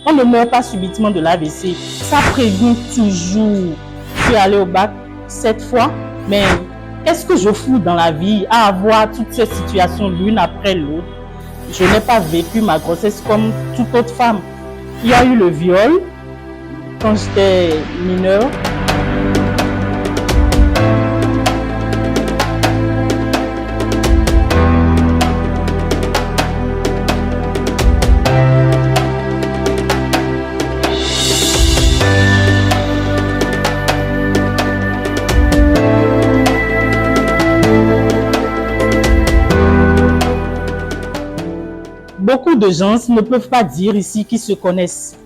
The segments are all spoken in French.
On ne meurt pas subitement de l'AVC. Ça prévient toujours. Je suis allée au bac 7 fois, mais qu'est-ce que je fous dans la vie à avoir toutes ces situations l'une après l'autre? Je n'ai pas vécu ma grossesse comme toute autre femme. Il y a eu le viol quand j'étais mineure. Beaucoup de gens ne peuvent pas dire ici qu'ils se connaissent.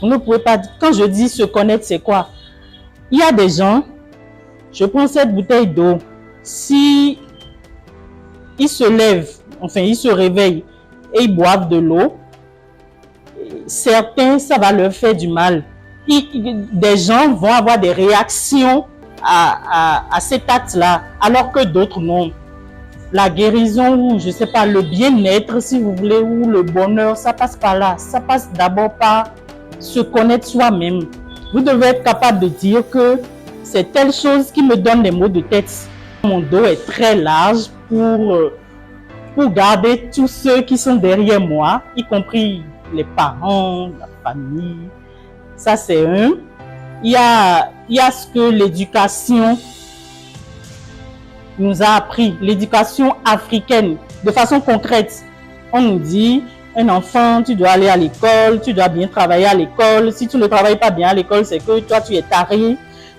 Vous ne pouvez pas dire. Quand je dis se connaître, c'est quoi? Il y a des gens, je prends cette bouteille d'eau, si ils se lèvent, enfin ils se réveillent et ils boivent de l'eau, certains, ça va leur faire du mal. Des gens vont avoir des réactions à cet acte-là, alors que d'autres non. La guérison ou je ne sais pas, le bien-être si vous voulez, ou le bonheur, ça passe par là. Ça passe d'abord par se connaître soi-même. Vous devez être capable de dire que c'est telle chose qui me donne des maux de tête. Mon dos est très large pour garder tous ceux qui sont derrière moi, y compris les parents, la famille. Ça c'est un. Il y a ce que l'éducation nous a appris, l'éducation africaine, de façon concrète. On nous dit, un enfant, tu dois aller à l'école, tu dois bien travailler à l'école. Si tu ne travailles pas bien à l'école, c'est que toi, tu es taré.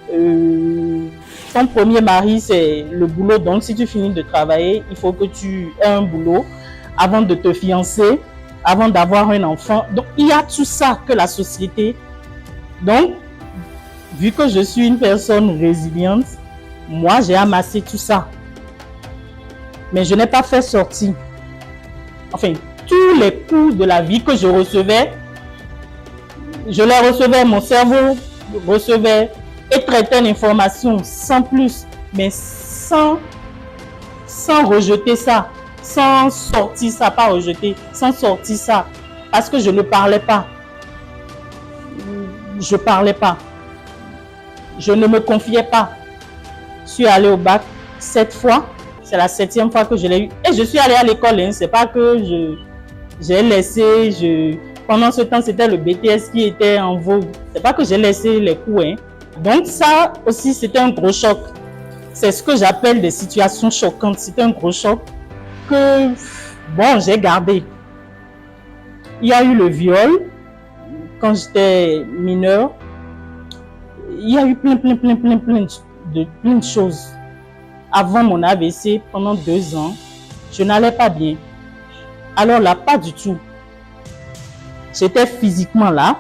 Ton premier mari, c'est le boulot. Donc, si tu finis de travailler, il faut que tu aies un boulot avant de te fiancer, avant d'avoir un enfant. Donc, il y a tout ça que la société... Donc, vu que je suis une personne résiliente, moi, j'ai amassé tout ça. Mais je n'ai pas fait sortir. Enfin, tous les coups de la vie que je recevais, je les recevais, mon cerveau recevait et traitait l'information sans plus, mais sans rejeter ça, sans sortir ça, pas rejeter, sans sortir ça, parce que je ne parlais pas. Je ne parlais pas. Je ne me confiais pas. Je suis allée au bac 7 fois. C'est la 7e fois que je l'ai eu. Et je suis allée à l'école. Hein. C'est pas que j'ai laissé. Pendant ce temps, c'était le BTS qui était en vogue. C'est pas que j'ai laissé les cours. Hein. Donc ça aussi, c'était un gros choc. C'est ce que j'appelle des situations choquantes. C'était un gros choc que, bon, j'ai gardé. Il y a eu le viol quand j'étais mineure. Il y a eu plein de choses. Avant mon AVC, pendant 2 ans, je n'allais pas bien. Alors là, pas du tout. J'étais physiquement là.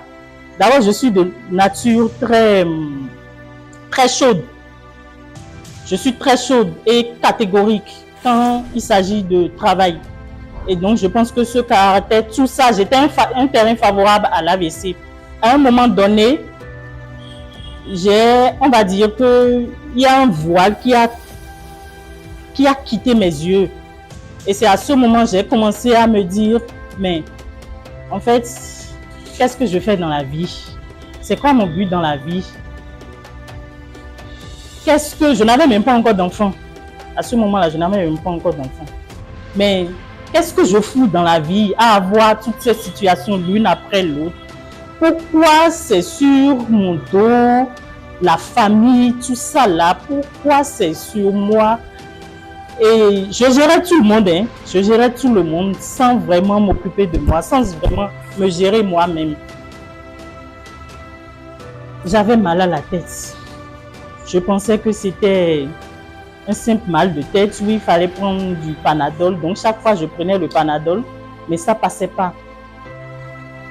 D'abord, je suis de nature très chaude. Je suis très chaude et catégorique quand il s'agit de travail. Et donc, je pense que ce caractère, tout ça, j'étais un terrain favorable à l'AVC. À un moment donné, on va dire qu'il y a un voile qui a quitté mes yeux. Et c'est à ce moment que j'ai commencé à me dire, mais en fait, qu'est-ce que je fais dans la vie? C'est quoi mon but dans la vie? Je n'avais même pas encore d'enfant. À ce moment-là, je n'avais même pas encore d'enfant. Mais qu'est-ce que je fous dans la vie à avoir toutes ces situations l'une après l'autre? Pourquoi c'est sur mon dos, la famille, tout ça là? Pourquoi c'est sur moi? Et je gérais tout le monde, hein. Je gérais tout le monde sans vraiment m'occuper de moi, sans vraiment me gérer moi-même. J'avais mal à la tête. Je pensais que c'était un simple mal de tête où il fallait prendre du Panadol. Donc chaque fois je prenais le Panadol, mais ça passait pas.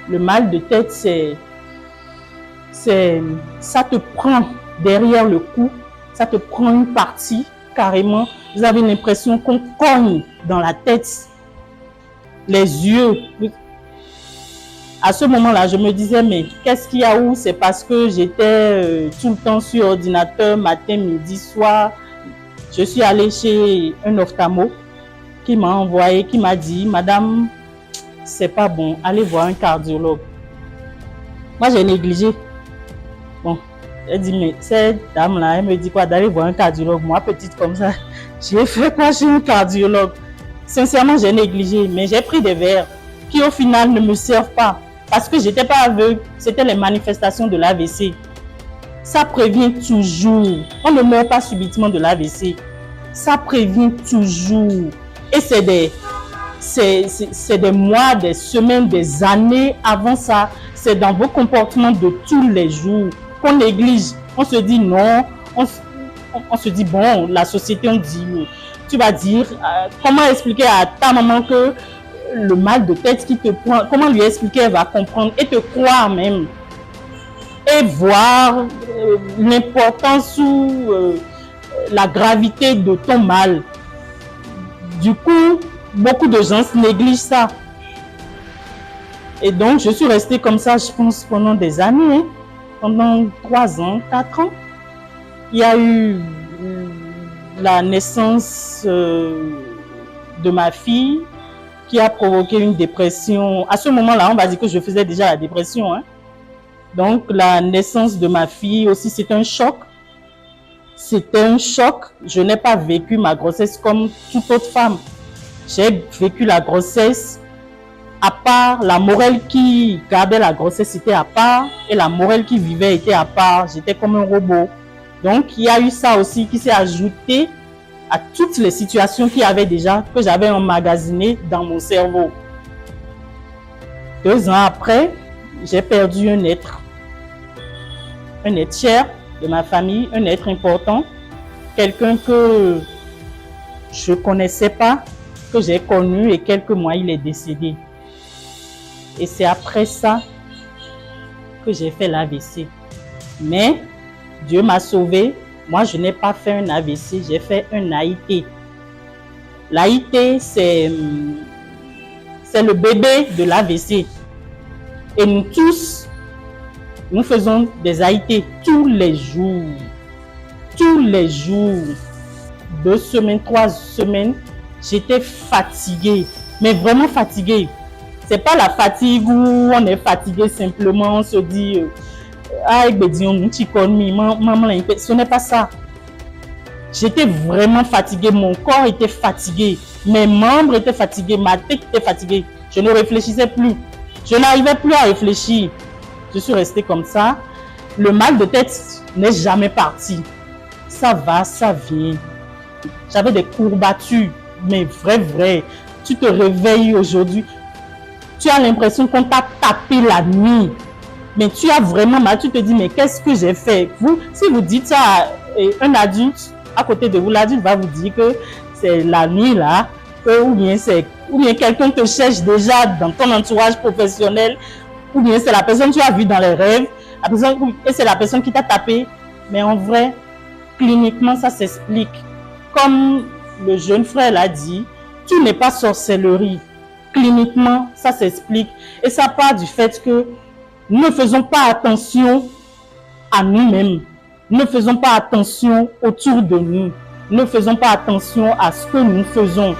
Le mal de tête, ça te prend derrière le cou, ça te prend une partie carrément. Vous avez l'impression qu'on cogne dans la tête, les yeux. À ce moment-là, je me disais, mais qu'est-ce qu'il y a où? C'est parce que j'étais tout le temps sur ordinateur, matin, midi, soir. Je suis allée chez un ophtalmo qui m'a envoyé, qui m'a dit, madame, c'est pas bon, allez voir un cardiologue. Moi, j'ai négligé. Bon, elle dit, mais cette dame-là, elle me dit quoi, d'aller voir un cardiologue. Moi, petite comme ça, j'ai fait quoi chez un cardiologue? Sincèrement, j'ai négligé, mais j'ai pris des verres qui, au final, ne me servent pas. Parce que j'étais pas aveugle, c'était les manifestations de l'AVC. Ça prévient toujours. On ne meurt pas subitement de l'AVC. Ça prévient toujours. Et c'est des mois, des semaines, des années avant ça. C'est dans vos comportements de tous les jours qu'on néglige. On se dit non. On se dit bon, la société, on dit. Tu vas dire, comment expliquer à ta maman que le mal de tête qui te prend, comment lui expliquer, elle va comprendre et te croire même. Et voir l'importance ou la gravité de ton mal. Du coup, beaucoup de gens négligent ça. Et donc, je suis restée comme ça, je pense, pendant des années. Hein. Pendant 3 ans, 4 ans. Il y a eu la naissance de ma fille qui a provoqué une dépression. À ce moment-là, on va dire que je faisais déjà la dépression. Hein. Donc, la naissance de ma fille aussi, c'est un choc. C'était un choc. Je n'ai pas vécu ma grossesse comme toute autre femme. J'ai vécu la grossesse à part. La Morelle qui gardait la grossesse était à part. Et la Morelle qui vivait était à part. J'étais comme un robot. Donc, il y a eu ça aussi qui s'est ajouté à toutes les situations qu'il y avait déjà, que j'avais emmagasinées dans mon cerveau. 2 ans après, j'ai perdu un être cher de ma famille, un être important, quelqu'un que je ne connaissais pas, que j'ai connu et quelques mois, il est décédé. Et c'est après ça que j'ai fait l'AVC. Mais Dieu m'a sauvé. Moi, je n'ai pas fait un AVC, j'ai fait un AIT. L'AIT, c'est le bébé de l'AVC. Et nous tous, nous faisons des AIT tous les jours. Tous les jours. 2 semaines, 3 semaines, j'étais fatiguée. Mais vraiment fatiguée. Ce n'est pas la fatigue où on est fatigué simplement, on se dit... ce n'est pas ça. J'étais vraiment fatiguée, mon corps était fatigué, mes membres étaient fatigués, ma tête était fatiguée. Je ne réfléchissais plus. Je n'arrivais plus à réfléchir. Je suis restée comme ça. Le mal de tête n'est jamais parti. Ça va, ça vient. J'avais des courbatures, mais vrai. Tu te réveilles aujourd'hui, tu as l'impression qu'on t'a tapé la nuit. Mais tu as vraiment mal, tu te dis, mais qu'est-ce que j'ai fait? Vous, si vous dites ça à un adulte à côté de vous, l'adulte va vous dire que c'est la nuit là, ou bien quelqu'un te cherche déjà dans ton entourage professionnel, ou bien c'est la personne que tu as vue dans les rêves, et c'est la personne qui t'a tapé. Mais en vrai, cliniquement, ça s'explique. Comme le jeune frère l'a dit, tout n'est pas sorcellerie. Cliniquement, ça s'explique. Et ça part du fait que nous ne faisons pas attention à nous-mêmes. Ne faisons pas attention autour de nous. Ne faisons pas attention à ce que nous faisons.